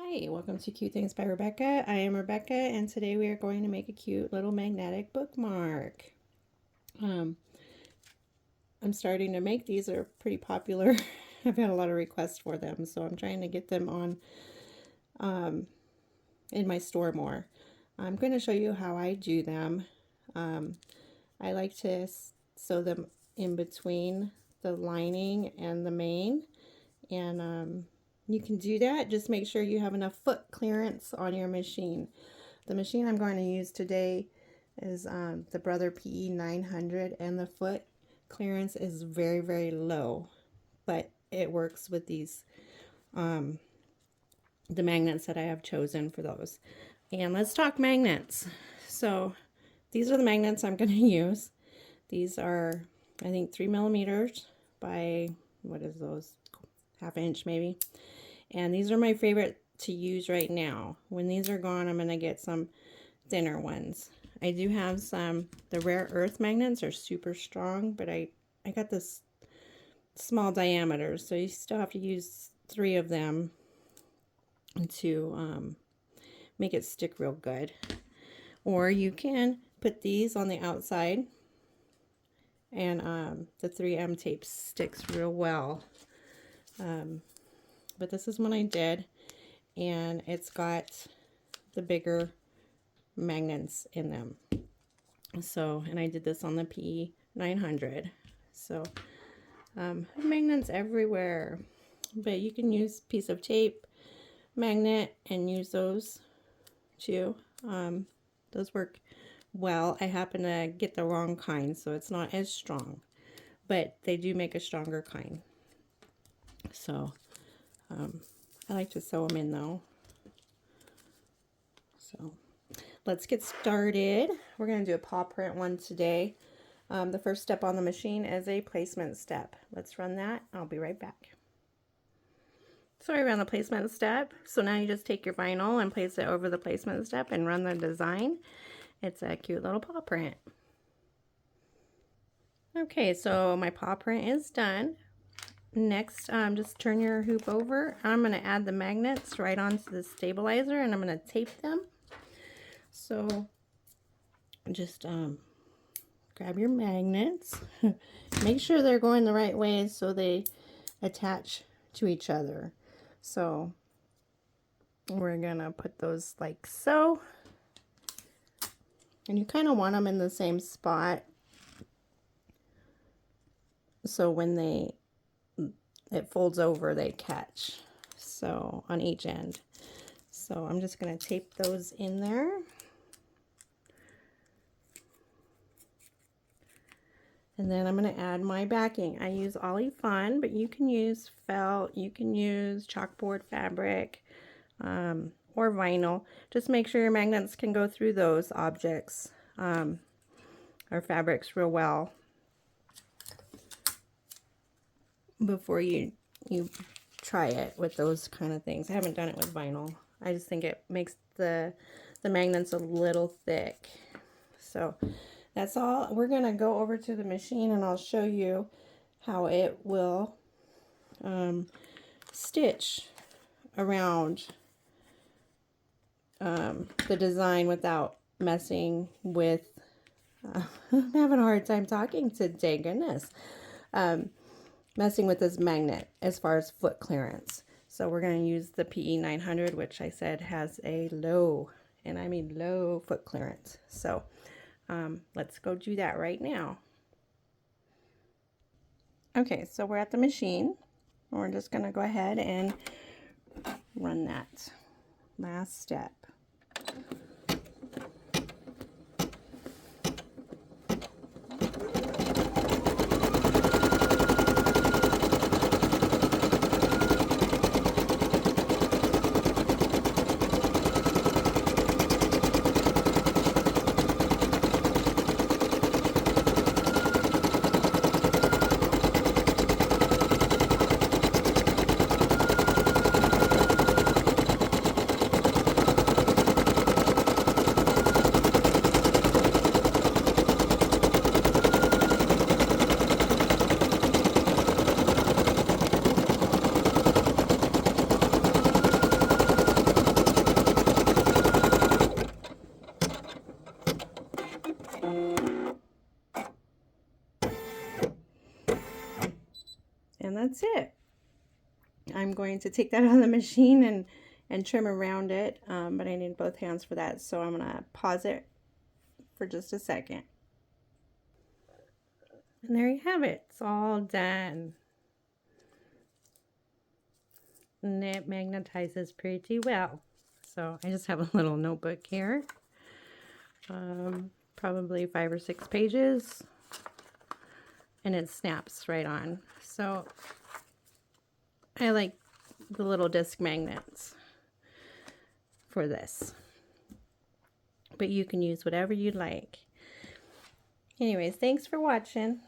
Hi, welcome to Cute Things by Rebecca. I am Rebecca, and today we are going to make a cute little magnetic bookmark. I'm starting to make these. Are pretty popular. I've had a lot of requests for them, so I'm trying to get them on in my store more. I'm going to show you how I do them. I like to sew them in between the lining and the main, and you can do that. Just make sure you have enough foot clearance on your machine. The machine I'm going to use today is the Brother PE 900, and the foot clearance is very, very low, but it works with these the magnets that I have chosen for those. And let's talk magnets. So these are the magnets I'm going to use. These are, I think, 3 millimeters by, what is those, ½ inch maybe. And these are my favorite to use right now. When these are gone, I'm going to get some thinner ones. I do have some, the rare earth magnets are super strong, but I got this small diameter, so you still have to use 3 of them to make it stick real good. Or you can put these on the outside, and the 3M tape sticks real well. But this is one I did, and it's got the bigger magnets in them. So, and I did this on the PE 900. So magnets everywhere, but you can use piece of tape, magnet, and use those too. Those work well. I happen to get the wrong kind, so it's not as strong, but they do make a stronger kind. So I like to sew them in though. So let's get started. We're going to do a paw print one today. The first step on the machine is a placement step. Let's run that. I'll be right back. So I ran the placement step. So now you just take your vinyl and place it over the placement step and run the design. It's a cute little paw print. Okay, so my paw print is done. Next, just turn your hoop over. I'm going to add the magnets right onto the stabilizer, and I'm going to tape them. So just grab your magnets. Make sure they're going the right way so they attach to each other. So we're going to put those like so. And you kind of want them in the same spot, so when it folds over, they catch, so on each end. So I'm just going to tape those in there. And then I'm going to add my backing. I use Ollie Fun, but you can use felt, you can use chalkboard fabric, or vinyl. Just make sure your magnets can go through those objects or fabrics real well before you try it with those kind of things. I haven't done it with vinyl. I just think it makes the magnets a little thick. So that's all. We're going to go over to the machine, and I'll show you how it will stitch around the design without messing with I'm having a hard time talking today, goodness. Messing with this magnet as far as foot clearance. So we're going to use the PE 900, which I said has a low, and I mean low, foot clearance. So let's go do that right now. Okay, so we're at the machine. We're just going to go ahead and run that last step. And that's it. I'm going to take that on the machine and trim around it, but I need both hands for that, so I'm going to pause it for just a second. And there you have it. It's all done. And it magnetizes pretty well. So I just have a little notebook here. Probably 5 or 6 pages. And it snaps right on. So I like the little disc magnets for this. But you can use whatever you'd like. Anyways, thanks for watching.